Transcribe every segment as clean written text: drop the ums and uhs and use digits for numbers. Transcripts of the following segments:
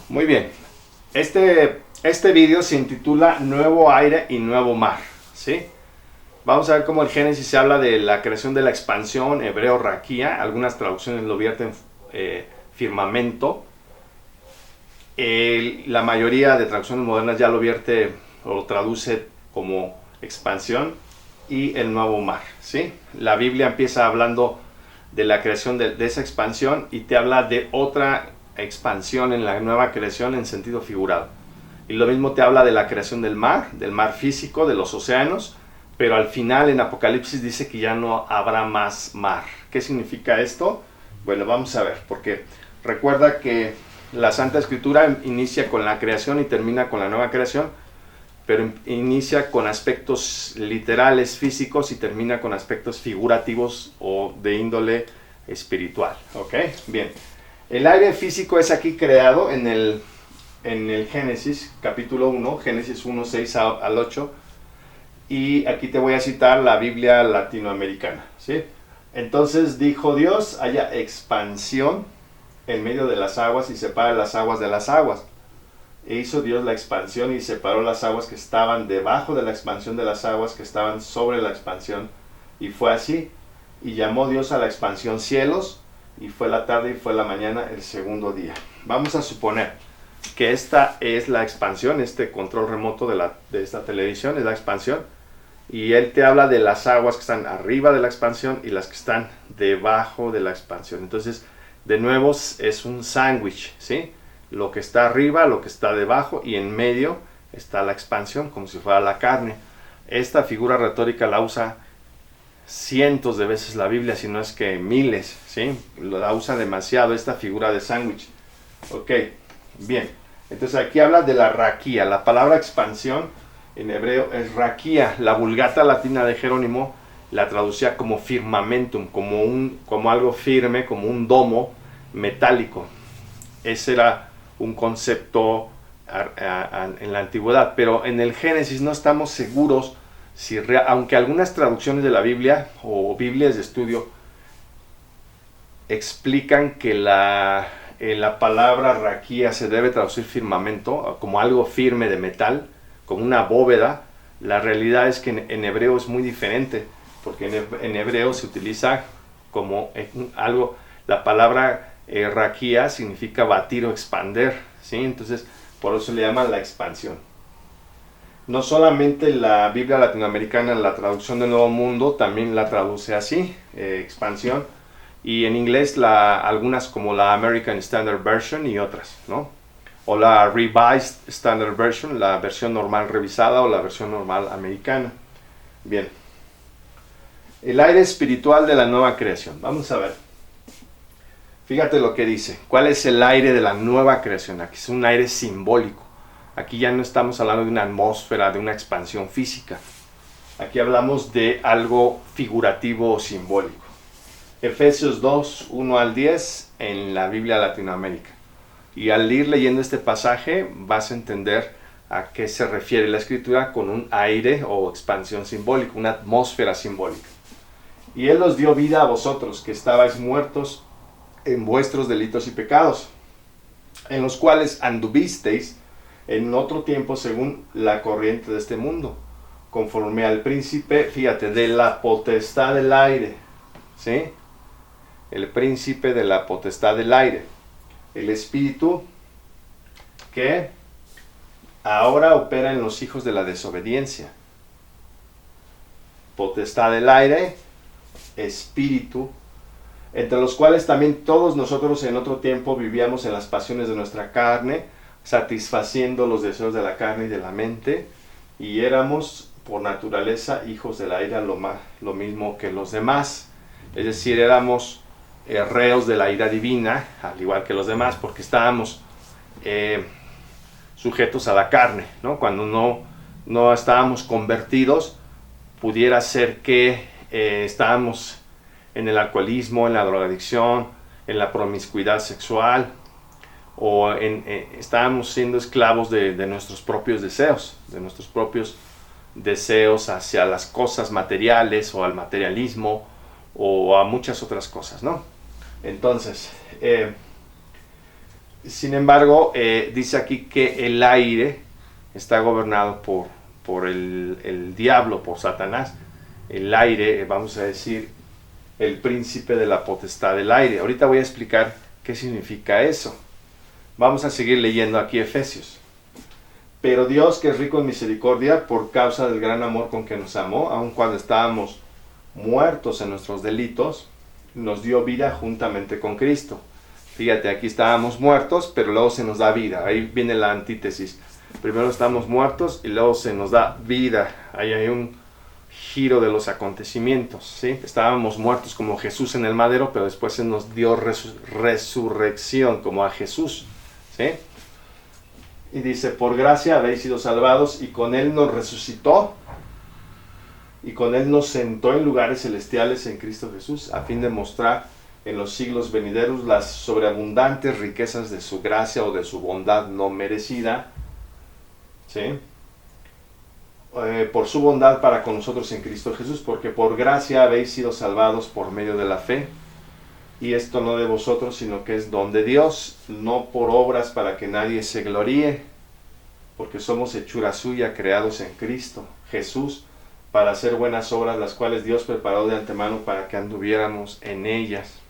Muy bien. Este video se intitula Nuevo aire y nuevo mar, ¿sí? Vamos a ver cómo el Génesis se habla de la creación de la expansión, hebreo raquía, algunas traducciones lo vierten firmamento. La mayoría de traducciones modernas ya lo vierte o lo traduce como expansión y el nuevo mar, ¿sí? La Biblia empieza hablando de la creación de esa expansión y te habla de otra expansión en la nueva creación en sentido figurado. Y lo mismo te habla de la creación del mar físico, de los océanos, pero al final en Apocalipsis dice que ya no habrá más mar. ¿Qué significa esto? Bueno, vamos a ver, porque recuerda que la Santa Escritura inicia con la creación y termina con la nueva creación, pero inicia con aspectos literales, físicos, y termina con aspectos figurativos o de índole espiritual. ¿Ok? Bien. El aire físico es aquí creado en el Génesis, capítulo 1, Génesis 1, 6 al 8, y aquí te voy a citar la Biblia latinoamericana, ¿sí? Entonces dijo Dios, haya expansión en medio de las aguas y separa las aguas de las aguas. E hizo Dios la expansión y separó las aguas que estaban debajo de la expansión de las aguas que estaban sobre la expansión. Y fue así. Y llamó Dios a la expansión cielos, y fue la tarde y fue la mañana el segundo día. Vamos a suponer que esta es la expansión, este control remoto de esta televisión es la expansión. Y él te habla de las aguas que están arriba de la expansión y las que están debajo de la expansión. Entonces, de nuevo es un sándwich, ¿sí? Lo que está arriba, lo que está debajo, y en medio está la expansión, como si fuera la carne. Esta figura retórica la usa cientos de veces la Biblia, si no es que miles, ¿sí? La usa demasiado esta figura de sándwich. Ok, bien. Entonces aquí habla de la raquía. La palabra expansión en hebreo es raquía. La Vulgata Latina de Jerónimo la traducía como firmamentum, como algo firme, como un domo metálico. Ese era un concepto en la antigüedad, pero en el Génesis no estamos seguros si aunque algunas traducciones de la Biblia o Biblias de estudio explican que la palabra raquía se debe traducir firmamento, como algo firme de metal, como una bóveda. La realidad es que en hebreo es muy diferente, porque en hebreo se utiliza como algo, la palabra raquía significa batir o expander, ¿sí? Entonces, por eso le llaman la expansión. No solamente la Biblia latinoamericana, la traducción del Nuevo Mundo, también la traduce así, expansión. Y en inglés, algunas como la American Standard Version y otras, ¿no? O la Revised Standard Version, la versión normal revisada o la versión normal americana. Bien. El aire espiritual de la nueva creación. Vamos a ver. Fíjate lo que dice. ¿Cuál es el aire de la nueva creación? Aquí es un aire simbólico. Aquí ya no estamos hablando de una atmósfera, de una expansión física. Aquí hablamos de algo figurativo o simbólico. Efesios 2, 1 al 10 en la Biblia Latinoamérica. Y al ir leyendo este pasaje vas a entender a qué se refiere la Escritura con un aire o expansión simbólica, una atmósfera simbólica. Y Él os dio vida a vosotros, que estabais muertos en vuestros delitos y pecados, en los cuales anduvisteis en otro tiempo según la corriente de este mundo, conforme al príncipe, fíjate, de la potestad del aire, ¿sí? El príncipe de la potestad del aire, el espíritu que ahora opera en los hijos de la desobediencia. Potestad del aire, espíritu, entre los cuales también todos nosotros en otro tiempo vivíamos en las pasiones de nuestra carne, satisfaciendo los deseos de la carne y de la mente, y éramos por naturaleza hijos de la ira, lo mismo que los demás. Es decir, éramos reos de la ira divina, al igual que los demás, porque estábamos sujetos a la carne, ¿no? Cuando no estábamos convertidos, pudiera ser que estábamos en el alcoholismo, en la drogadicción, en la promiscuidad sexual, o estábamos siendo esclavos de nuestros propios deseos hacia las cosas materiales o al materialismo o a muchas otras cosas, ¿no? Entonces, Sin embargo, dice aquí que el aire está gobernado por el diablo, por Satanás. El aire, vamos a decir, el príncipe de la potestad del aire. Ahorita voy a explicar qué significa eso. Vamos a seguir leyendo aquí Efesios. Pero Dios, que es rico en misericordia, por causa del gran amor con que nos amó, aun cuando estábamos muertos en nuestros delitos, nos dio vida juntamente con Cristo. Fíjate, aquí estábamos muertos, pero luego se nos da vida. Ahí viene la antítesis. Primero estamos muertos y luego se nos da vida. Ahí hay un giro de los acontecimientos, ¿sí? Estábamos muertos como Jesús en el madero, pero después se nos dio resurrección como a Jesús, ¿sí? Y dice, por gracia habéis sido salvados, y con Él nos resucitó, y con Él nos sentó en lugares celestiales en Cristo Jesús, a fin de mostrar en los siglos venideros las sobreabundantes riquezas de su gracia o de su bondad no merecida, ¿sí? Por su bondad para con nosotros en Cristo Jesús, porque por gracia habéis sido salvados por medio de la fe, y esto no de vosotros, sino que es don de Dios, no por obras para que nadie se gloríe, porque somos hechura suya, creados en Cristo Jesús, para hacer buenas obras, las cuales Dios preparó de antemano para que anduviéramos en ellas.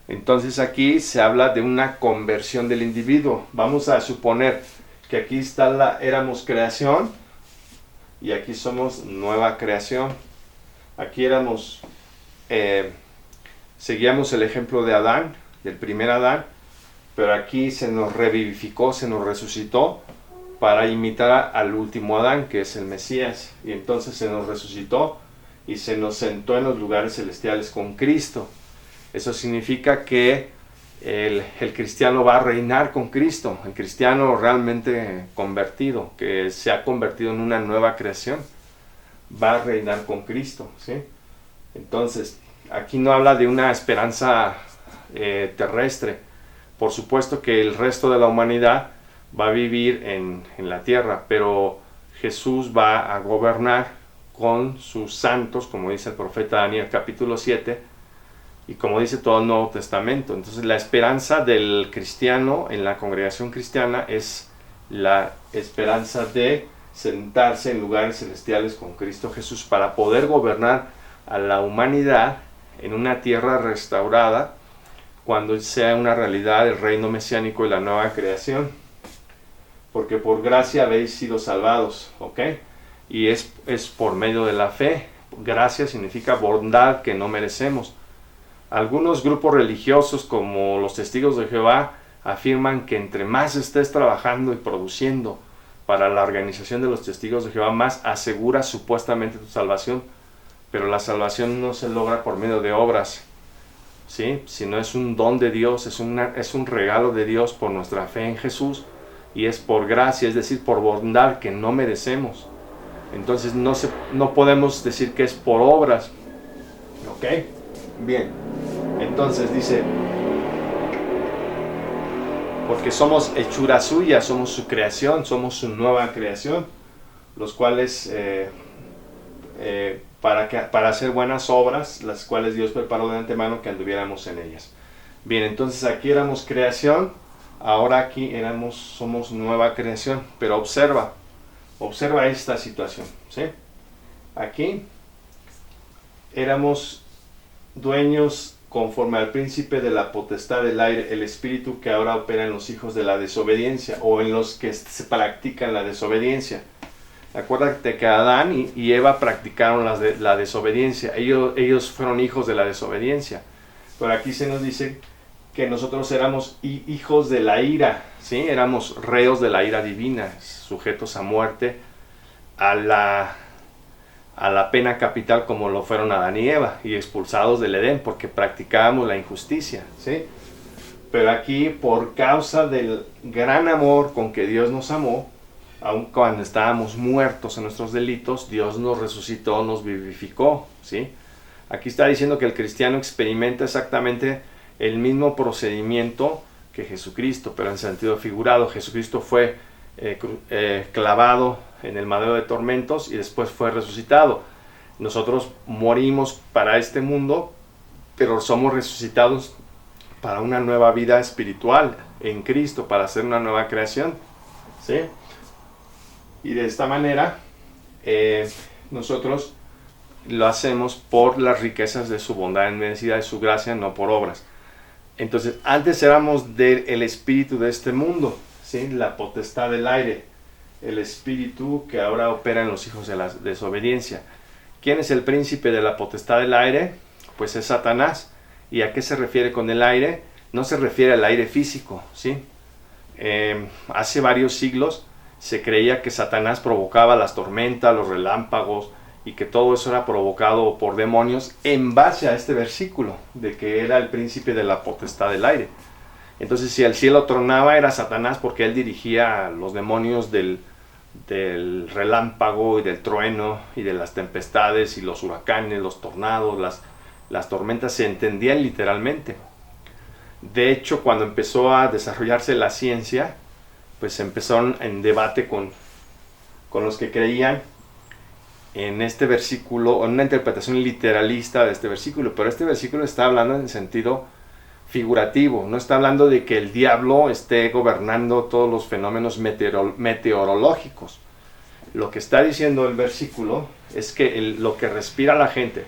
Entonces aquí se habla de una conversión del individuo. Vamos a suponer que aquí está éramos creación, y aquí somos nueva creación. Aquí éramos, seguíamos el ejemplo de Adán, del primer Adán, pero aquí se nos revivificó, se nos resucitó para imitar al último Adán, que es el Mesías. Y entonces se nos resucitó y se nos sentó en los lugares celestiales con Cristo. Eso significa que el cristiano va a reinar con Cristo. El cristiano realmente convertido, que se ha convertido en una nueva creación, va a reinar con Cristo, ¿sí? Entonces, aquí no habla de una esperanza terrestre. Por supuesto que el resto de la humanidad va a vivir en la tierra, pero Jesús va a gobernar con sus santos, como dice el profeta Daniel capítulo 7, y como dice todo el Nuevo Testamento. Entonces la esperanza del cristiano en la congregación cristiana es la esperanza de sentarse en lugares celestiales con Cristo Jesús para poder gobernar a la humanidad en una tierra restaurada cuando sea una realidad el reino mesiánico y la nueva creación. Porque por gracia habéis sido salvados, ¿ok? Y es por medio de la fe. Gracia significa bondad que no merecemos. Algunos grupos religiosos, como los Testigos de Jehová, afirman que entre más estés trabajando y produciendo para la organización de los Testigos de Jehová, más asegura supuestamente tu salvación. Pero la salvación no se logra por medio de obras, ¿sí? Sino es un don de Dios, es un regalo de Dios por nuestra fe en Jesús, y es por gracia, es decir, por bondad que no merecemos. Entonces no podemos decir que es por obras, ¿ok? Bien, entonces dice, porque somos hechura suya, somos su creación, somos su nueva creación, los cuales para hacer buenas obras, las cuales Dios preparó de antemano que anduviéramos en ellas. Bien, entonces aquí éramos creación, ahora aquí somos nueva creación, pero observa esta situación, ¿sí? Aquí éramos dueños conforme al príncipe de la potestad del aire, el espíritu que ahora opera en los hijos de la desobediencia, o en los que se practican la desobediencia. Acuérdate que Adán y Eva practicaron la desobediencia. Ellos fueron hijos de la desobediencia. Pero aquí se nos dice que nosotros éramos hijos de la ira, ¿sí? Éramos reos de la ira divina, sujetos a muerte, a la pena capital, como lo fueron Adán y Eva, y expulsados del Edén porque practicábamos la injusticia, ¿sí? Pero aquí, por causa del gran amor con que Dios nos amó, aun cuando estábamos muertos en nuestros delitos, Dios nos resucitó, nos vivificó, ¿sí? Aquí está diciendo que el cristiano experimenta exactamente el mismo procedimiento que Jesucristo, pero en sentido figurado. Jesucristo fue clavado en el madero de tormentos y después fue resucitado. Nosotros morimos para este mundo, pero somos resucitados para una nueva vida espiritual en Cristo, para hacer una nueva creación, ¿sí? Y de esta manera nosotros lo hacemos por las riquezas de su bondad inmerecida, de su gracia, no por obras. Entonces, antes éramos del espíritu de este mundo, ¿sí? La potestad del aire, el espíritu que ahora opera en los hijos de la desobediencia. ¿Quién es el príncipe de la potestad del aire? Pues es Satanás. ¿Y a qué se refiere con el aire? No se refiere al aire físico, ¿sí? Hace varios siglos se creía que Satanás provocaba las tormentas, los relámpagos, y que todo eso era provocado por demonios en base a este versículo, de que era el príncipe de la potestad del aire. Entonces, si el cielo tronaba, era Satanás, porque él dirigía los demonios del relámpago y del trueno y de las tempestades y los huracanes, los tornados, las tormentas, se entendían literalmente. De hecho, cuando empezó a desarrollarse la ciencia, pues empezaron en debate con los que creían en este versículo, en una interpretación literalista de este versículo, pero este versículo está hablando en sentido figurativo, no está hablando de que el diablo esté gobernando todos los fenómenos meteorológicos. Lo que está diciendo el versículo es que lo que respira la gente,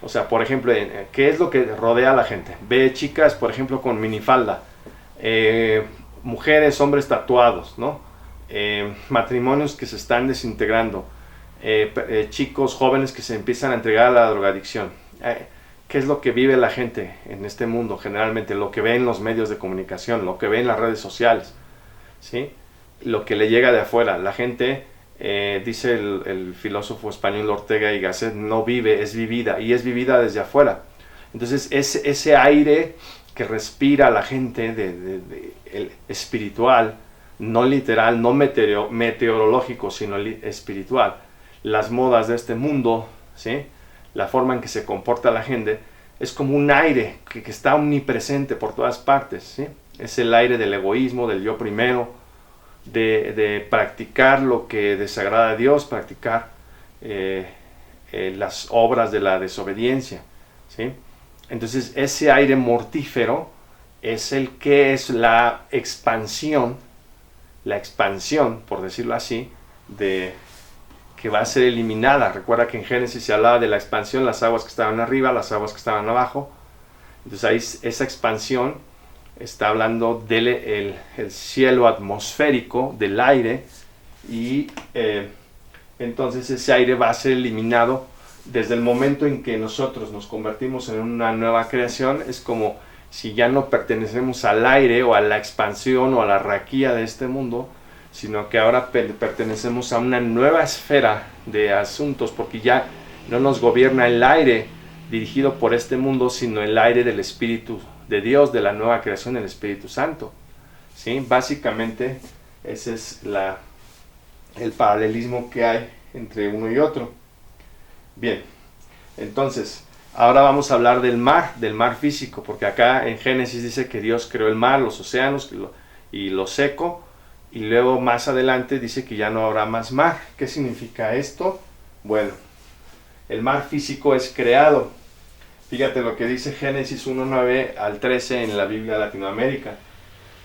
o sea, por ejemplo, ¿qué es lo que rodea a la gente? Ve chicas, por ejemplo, con minifalda, mujeres, hombres tatuados, ¿no? Matrimonios que se están desintegrando, chicos jóvenes que se empiezan a entregar a la drogadicción. ¿Qué es lo que vive la gente en este mundo? Generalmente lo que ve en los medios de comunicación, lo que ve en las redes sociales, ¿sí? Lo que le llega de afuera. La gente, dice el filósofo español Ortega y Gasset, no vive, es vivida, y es vivida desde afuera. Entonces ese aire que respira la gente el espiritual, no literal, no meteorológico, sino espiritual, las modas de este mundo, ¿sí? La forma en que se comporta la gente, es como un aire que está omnipresente por todas partes, ¿sí? Es el aire del egoísmo, del yo primero, de practicar lo que desagrada a Dios, practicar las obras de la desobediencia, ¿sí? Entonces ese aire mortífero es el que es la expansión, por decirlo así, que va a ser eliminada. Recuerda que en Génesis se hablaba de la expansión, las aguas que estaban arriba, las aguas que estaban abajo. Entonces ahí esa expansión está hablando del el cielo atmosférico, del aire, y entonces ese aire va a ser eliminado desde el momento en que nosotros nos convertimos en una nueva creación. Es como si ya no pertenecemos al aire o a la expansión o a la raquía de este mundo, sino que ahora pertenecemos a una nueva esfera de asuntos, porque ya no nos gobierna el aire dirigido por este mundo, sino el aire del Espíritu de Dios, de la nueva creación del Espíritu Santo, ¿sí? Básicamente ese es el paralelismo que hay entre uno y otro. Bien, entonces ahora vamos a hablar del mar físico, porque acá en Génesis dice que Dios creó el mar, los océanos y lo seco, y luego más adelante dice que ya no habrá más mar. ¿Qué significa esto? Bueno, el mar físico es creado. Fíjate lo que dice Génesis 1:9 al 13 en la Biblia Latinoamérica.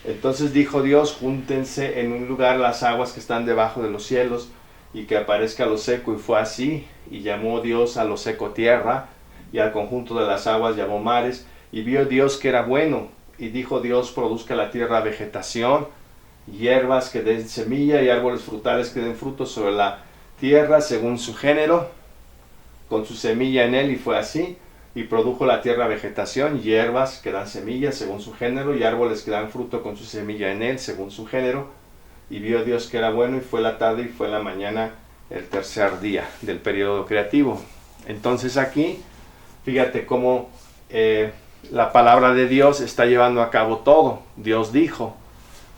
Entonces dijo Dios: júntense en un lugar las aguas que están debajo de los cielos, y que aparezca lo seco. Y fue así, y llamó Dios a lo seco tierra, y al conjunto de las aguas llamó mares. Y vio Dios que era bueno, y dijo Dios: produzca la tierra vegetación, hierbas que den semilla, y árboles frutales que den frutos sobre la tierra según su género, con su semilla en él. Y fue así, y produjo la tierra vegetación, hierbas que dan semilla según su género, y árboles que dan fruto con su semilla en él según su género. Y vio Dios que era bueno, y fue la tarde y fue la mañana, el tercer día del periodo creativo. Entonces aquí, fíjate cómo la palabra de Dios está llevando a cabo todo. Dios dijo,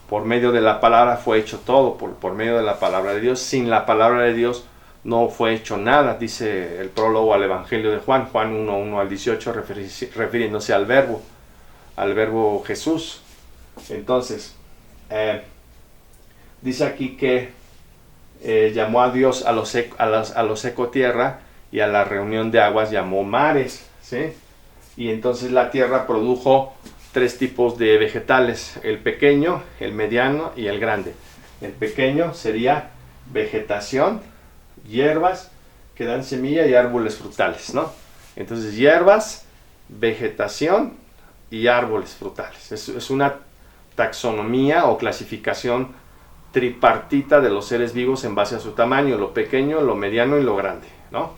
por medio de la palabra fue hecho todo, por medio de la palabra de Dios. Sin la palabra de Dios no fue hecho nada, dice el prólogo al Evangelio de Juan 1:1 al 18, refiriéndose al verbo Jesús. Entonces, dice aquí que llamó a Dios a lo seco tierra, y a la reunión de aguas llamó mares, ¿sí? Y entonces la tierra produjo tres tipos de vegetales: el pequeño, el mediano y el grande. El pequeño sería vegetación, hierbas que dan semilla y árboles frutales, ¿no? Entonces, hierbas, vegetación y árboles frutales. Es una taxonomía o clasificación tripartita de los seres vivos en base a su tamaño: lo pequeño, lo mediano y lo grande, ¿no?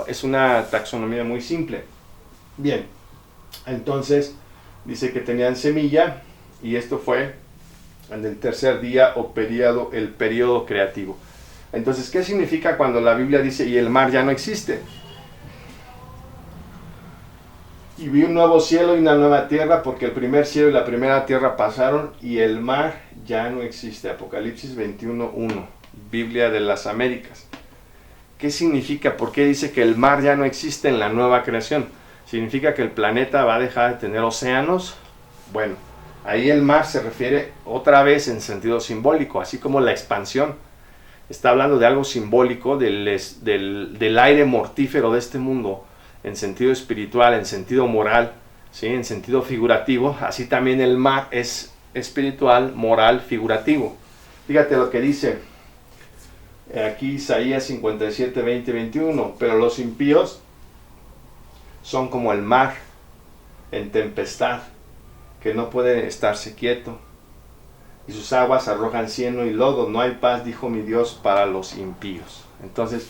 Es una taxonomía muy simple. Bien, entonces dice que tenían semilla, y esto fue en el tercer día o el periodo creativo. Entonces, ¿qué significa cuando la Biblia dice y el mar ya no existe? Y vi un nuevo cielo y una nueva tierra, porque el primer cielo y la primera tierra pasaron y el mar ya no existe. Apocalipsis 21:1, Biblia de las Américas. ¿Qué significa? ¿Por qué dice que el mar ya no existe en la nueva creación? ¿Significa que el planeta va a dejar de tener océanos? Bueno, ahí el mar se refiere otra vez en sentido simbólico, así como la expansión. Está hablando de algo simbólico, del aire mortífero de este mundo, en sentido espiritual, en sentido moral, ¿sí? En sentido figurativo. Así también el mar es espiritual, moral, figurativo. Fíjate lo que dice aquí Isaías 57, 20, 21. Pero los impíos son como el mar en tempestad, que no puede estarse quieto, y sus aguas arrojan cieno y lodo. No hay paz, dijo mi Dios, para los impíos. Entonces,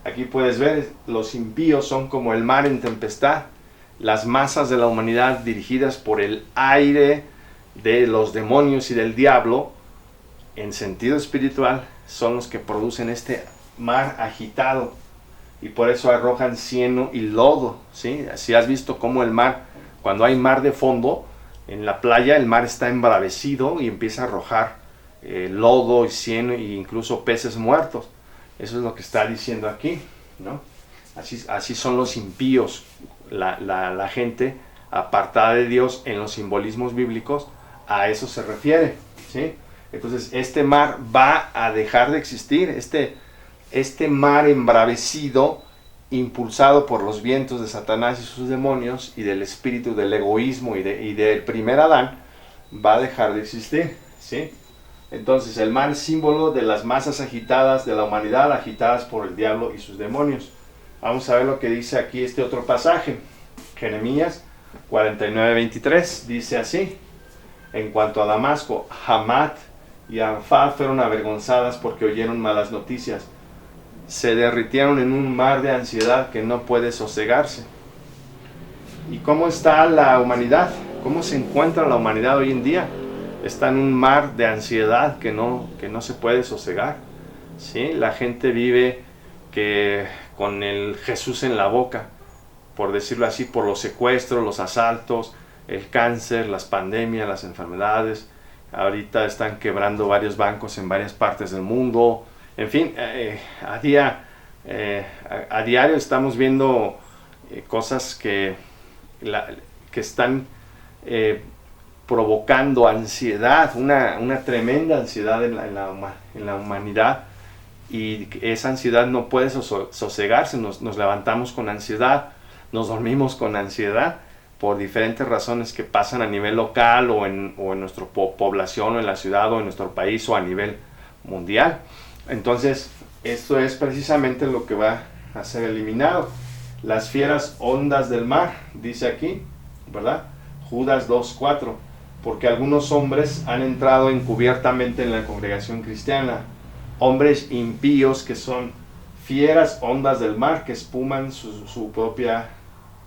aquí puedes ver, los impíos son como el mar en tempestad. Las masas de la humanidad, dirigidas por el aire de los demonios y del diablo, en sentido espiritual, son los que producen este mar agitado, y por eso arrojan cieno y lodo, ¿sí? Si has visto cómo el mar, cuando hay mar de fondo, en la playa, el mar está embravecido y empieza a arrojar lodo y cieno e incluso peces muertos. Eso es lo que está diciendo aquí, ¿no? Así son los impíos, la gente apartada de Dios en los simbolismos bíblicos. A eso se refiere, ¿sí? Entonces, este mar va a dejar de existir. Este mar embravecido, impulsado por los vientos de Satanás y sus demonios, y del espíritu del egoísmo y del primer Adán, va a dejar de existir, ¿sí? Entonces, el mar es símbolo de las masas agitadas de la humanidad, agitadas por el diablo y sus demonios. Vamos a ver lo que dice aquí este otro pasaje. Jeremías 49, 23, dice así: en cuanto a Damasco, Hamat y Arfad fueron avergonzadas porque oyeron malas noticias. Se derritieron en un mar de ansiedad que no puede sosegarse. ¿Y cómo está la humanidad? ¿Cómo se encuentra la humanidad hoy en día? Está en un mar de ansiedad que no se puede sosegar, ¿sí? La gente vive con el Jesús en la boca, por decirlo así, por los secuestros, los asaltos, el cáncer, las pandemias, las enfermedades. Ahorita están quebrando varios bancos en varias partes del mundo. En fin, a diario estamos viendo cosas que están provocando ansiedad, una tremenda ansiedad en la humanidad, y esa ansiedad no puede sosegarse. Nos levantamos con ansiedad, nos dormimos con ansiedad, por diferentes razones que pasan a nivel local o en nuestra población, o en la ciudad, o en nuestro país, o a nivel mundial. Entonces, esto es precisamente lo que va a ser eliminado. Las fieras ondas del mar, dice aquí, ¿verdad? Judas 2:4, porque algunos hombres han entrado encubiertamente en la congregación cristiana, hombres impíos que son fieras ondas del mar que espuman su propia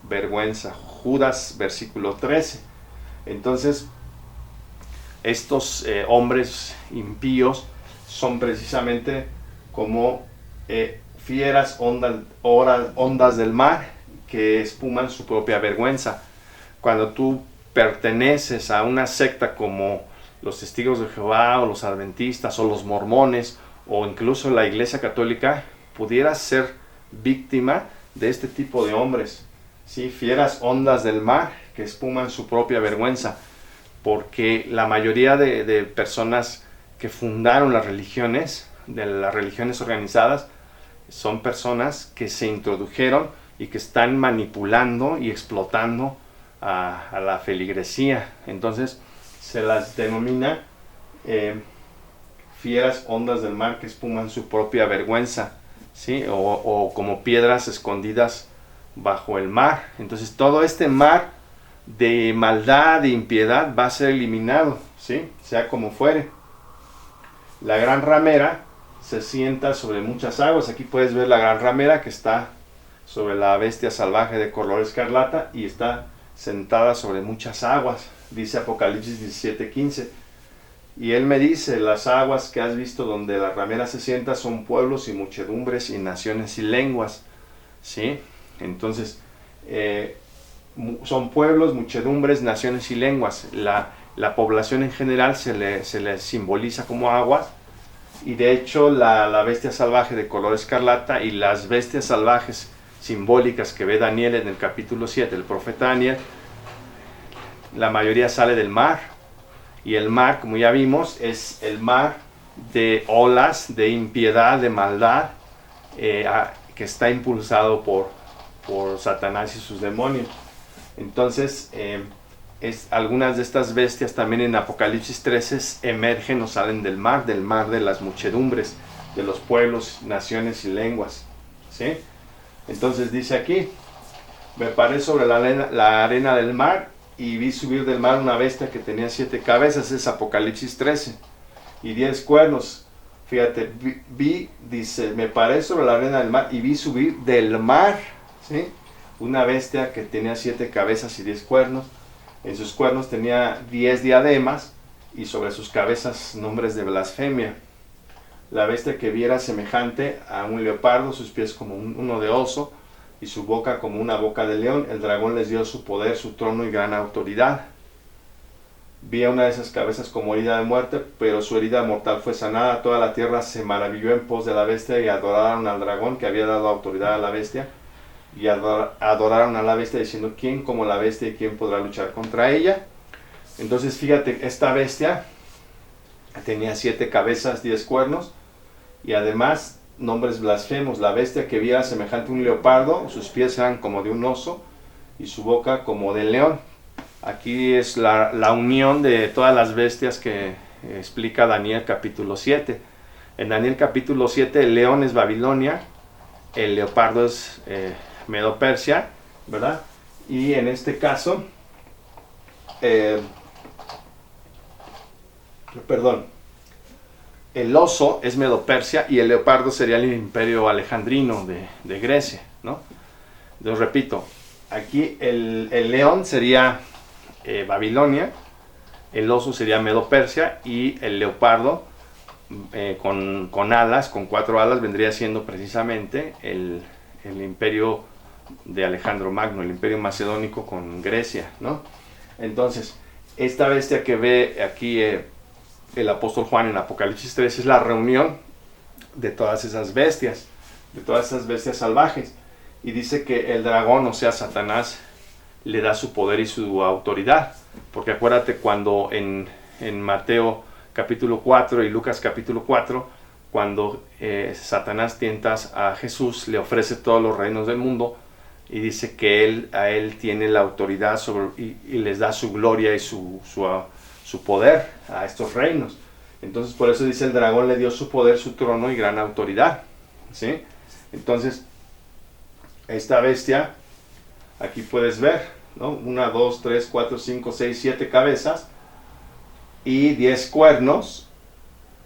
vergüenza. Judas, versículo 13. Entonces, estos hombres impíos son precisamente como fieras ondas del mar que espuman su propia vergüenza. Cuando tú perteneces a una secta como los Testigos de Jehová, o los Adventistas, o los Mormones, o incluso la Iglesia Católica, pudieras ser víctima de este tipo de hombres, ¿sí? Fieras ondas del mar que espuman su propia vergüenza, porque la mayoría de personas que fundaron las religiones, de las religiones organizadas, son personas que se introdujeron y que están manipulando y explotando a la feligresía. Entonces se las denomina fieras ondas del mar que espuman su propia vergüenza, ¿sí? O como piedras escondidas bajo el mar. Entonces todo este mar de maldad, de impiedad, va a ser eliminado, ¿sí? Sea como fuere. La gran ramera se sienta sobre muchas aguas. Aquí puedes ver la gran ramera que está sobre la bestia salvaje de color escarlata y está sentada sobre muchas aguas, dice Apocalipsis 17:15. Y él me dice, las aguas que has visto donde la ramera se sienta son pueblos y muchedumbres y naciones y lenguas, ¿sí? Entonces, son pueblos, muchedumbres, naciones y lenguas. La población en general se le simboliza como aguas, y de hecho la bestia salvaje de color escarlata y las bestias salvajes simbólicas que ve Daniel en el capítulo 7, el profeta Daniel, la mayoría sale del mar, y el mar, como ya vimos, es el mar de olas, de impiedad, de maldad, que está impulsado por Satanás y sus demonios. Entonces, algunas de estas bestias también en Apocalipsis 13 emergen o salen del mar de las muchedumbres, de los pueblos, naciones y lenguas, ¿sí? Entonces dice aquí, me paré sobre la arena del mar y vi subir del mar una bestia que tenía 7 cabezas, es Apocalipsis 13, y 10 cuernos. Fíjate, dice, me paré sobre la arena del mar y vi subir del mar, ¿sí? Una bestia que tenía 7 cabezas y 10 cuernos. En sus cuernos tenía 10 diademas y sobre sus cabezas nombres de blasfemia. La bestia que viera semejante a un leopardo, sus pies como uno de oso y su boca como una boca de león. El dragón les dio su poder, su trono y gran autoridad. Vi a una de esas cabezas como herida de muerte, pero su herida mortal fue sanada. Toda la tierra se maravilló en pos de la bestia y adoraron al dragón que había dado autoridad a la bestia. Y adoraron a la bestia diciendo, ¿quién como la bestia y quién podrá luchar contra ella? Entonces fíjate, esta bestia tenía 7 cabezas, 10 cuernos y además nombres blasfemos. La bestia que viera semejante a un leopardo, sus pies eran como de un oso y su boca como de león. Aquí es la unión de todas las bestias que explica Daniel capítulo 7. En Daniel capítulo 7 el león es Babilonia, el leopardo es Medo-Persia, ¿verdad? Y en este caso, el oso es Medo-Persia y el leopardo sería el imperio alejandrino de Grecia, ¿no? Entonces repito, aquí el león sería Babilonia, el oso sería Medo-Persia y el leopardo con alas, con 4 alas, vendría siendo precisamente el imperio de Alejandro Magno, el imperio macedónico con Grecia, ¿no? Entonces, esta bestia que ve aquí el apóstol Juan en Apocalipsis 3 es la reunión de todas esas bestias salvajes, y dice que el dragón, o sea Satanás, le da su poder y su autoridad, porque acuérdate cuando en Mateo capítulo 4 y Lucas capítulo 4, cuando Satanás tienta a Jesús, le ofrece todos los reinos del mundo y dice que a él tiene la autoridad y les da su gloria y su poder a estos reinos. Entonces por eso dice, el dragón le dio su poder, su trono y gran autoridad, ¿sí? Entonces esta bestia, aquí puedes ver, ¿no? 1, 2, 3, 4, 5, 6, 7 cabezas y 10 cuernos,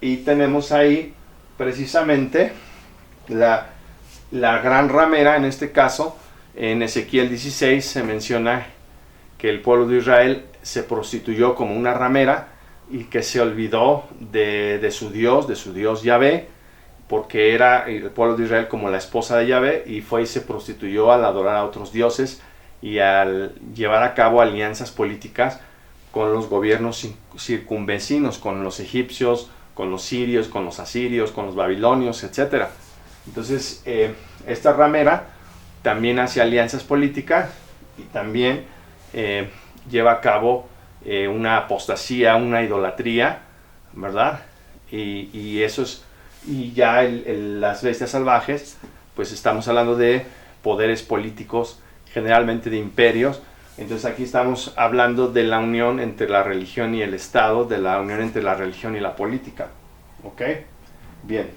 y tenemos ahí precisamente la gran ramera. En este caso, en Ezequiel 16 se menciona que el pueblo de Israel se prostituyó como una ramera y que se olvidó de su Dios Yahvé, porque era el pueblo de Israel como la esposa de Yahvé, y fue y se prostituyó al adorar a otros dioses y al llevar a cabo alianzas políticas con los gobiernos circunvecinos, con los egipcios, con los sirios, con los asirios, con los babilonios, etc. Entonces, esta ramera también hace alianzas políticas y también lleva a cabo una apostasía, una idolatría, ¿verdad? Y eso es, y ya las bestias salvajes, pues estamos hablando de poderes políticos, generalmente de imperios, Entonces aquí estamos hablando de la unión entre la religión y el Estado, de la unión entre la religión y la política. ¿Ok? Bien.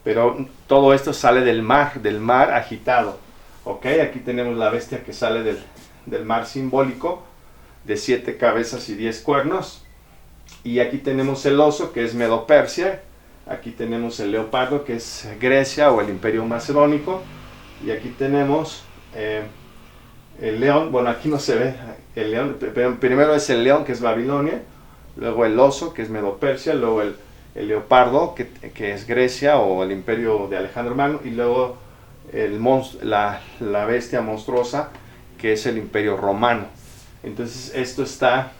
Pero todo esto sale del mar agitado. ¿Ok? Aquí tenemos la bestia que sale del mar simbólico, de 7 cabezas y 10 cuernos. Y aquí tenemos el oso, que es Medo-Persia. Aquí tenemos el leopardo, que es Grecia o el Imperio Macedónico. Y aquí tenemos el león. Bueno, aquí no se ve el león. Pero primero es el león, que es Babilonia. Luego el oso, que es Medo-Persia. Luego el leopardo, que es Grecia o el Imperio de Alejandro Magno. Y luego la bestia monstruosa, que es el Imperio Romano. Entonces esto está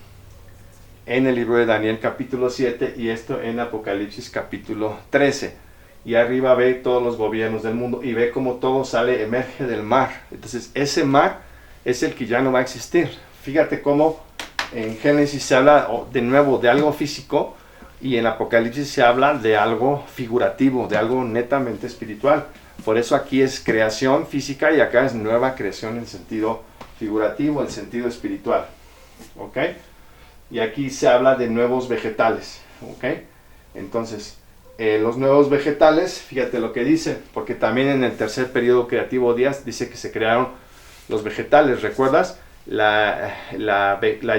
en el libro de Daniel capítulo 7 y esto en Apocalipsis capítulo 13. Y arriba ve todos los gobiernos del mundo y ve cómo todo emerge del mar. Entonces ese mar es el que ya no va a existir. Fíjate cómo en Génesis se habla de nuevo de algo físico y en Apocalipsis se habla de algo figurativo, de algo netamente espiritual. Por eso aquí es creación física y acá es nueva creación en sentido figurativo, en sentido espiritual. ¿Ok? Y aquí se habla de nuevos vegetales. ¿Ok? Entonces, los nuevos vegetales, fíjate lo que dice, porque también en el tercer periodo creativo Díaz dice que se crearon los vegetales. ¿Recuerdas? La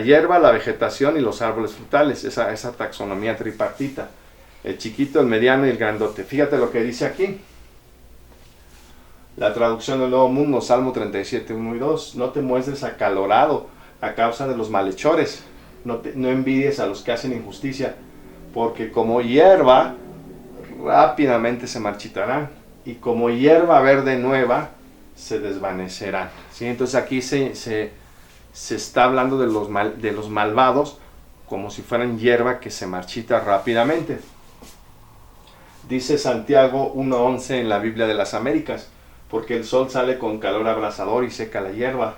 hierba, la vegetación y los árboles frutales, esa taxonomía tripartita. El chiquito, el mediano y el grandote. Fíjate lo que dice aquí. La traducción del Nuevo Mundo, Salmo 37, 1 y 2. No te muestres acalorado a causa de los malhechores. No envidies a los que hacen injusticia, porque como hierba rápidamente se marchitarán, y como hierba verde nueva se desvanecerán. ¿Sí? Entonces aquí se está hablando de los malvados como si fueran hierba que se marchita rápidamente. Dice Santiago 1:11 en la Biblia de las Américas: porque el sol sale con calor abrasador y seca la hierba,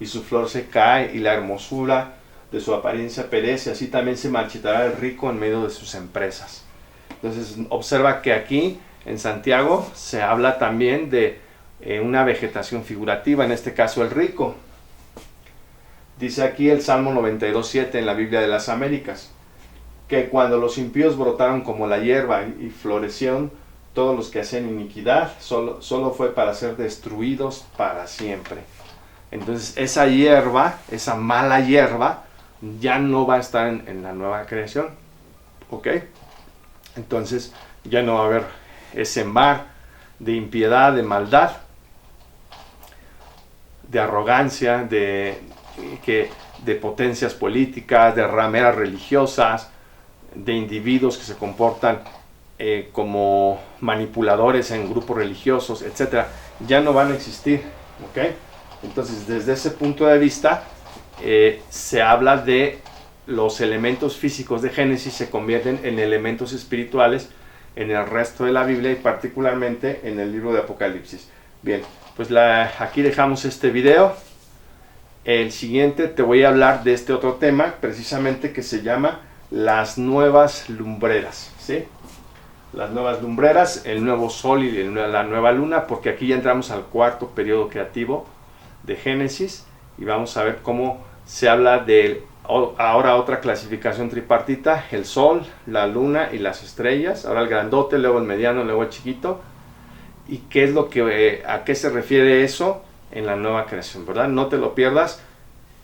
y su flor se cae, y la hermosura de su apariencia perece. Así también se marchitará el rico en medio de sus empresas. Entonces observa que aquí en Santiago se habla también de una vegetación figurativa, en este caso el rico. Dice aquí el Salmo 92:7 en la Biblia de las Américas, que cuando los impíos brotaron como la hierba y florecieron todos los que hacían iniquidad, solo fue para ser destruidos para siempre. Entonces esa hierba, esa mala hierba, ya no va a estar en la nueva creación. ¿Ok? Entonces ya no va a haber ese mar de impiedad, de maldad, de arrogancia, de potencias políticas, de rameras religiosas, de individuos que se comportan como manipuladores en grupos religiosos, etc. Ya no van a existir. ¿Ok? Entonces desde ese punto de vista se habla de los elementos físicos de Génesis se convierten en elementos espirituales en el resto de la Biblia y particularmente en el libro de Apocalipsis. Bien, pues aquí dejamos este video. El siguiente te voy a hablar de este otro tema precisamente que se llama las nuevas lumbreras, ¿sí? Las nuevas lumbreras, el nuevo sol y la nueva luna, porque aquí ya entramos al cuarto periodo creativo de Génesis y vamos a ver cómo se habla de ahora otra clasificación tripartita: el sol, la luna y las estrellas. Ahora el grandote, luego el mediano, luego el chiquito. ¿Y qué es a qué se refiere eso en la nueva creación, verdad? No te lo pierdas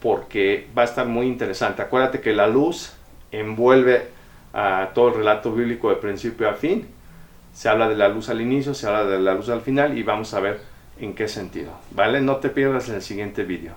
porque va a estar muy interesante. Acuérdate que la luz envuelve a todo el relato bíblico de principio a fin. Se habla de la luz al inicio, se habla de la luz al final y vamos a ver en qué sentido, ¿vale? No te pierdas en el siguiente vídeo.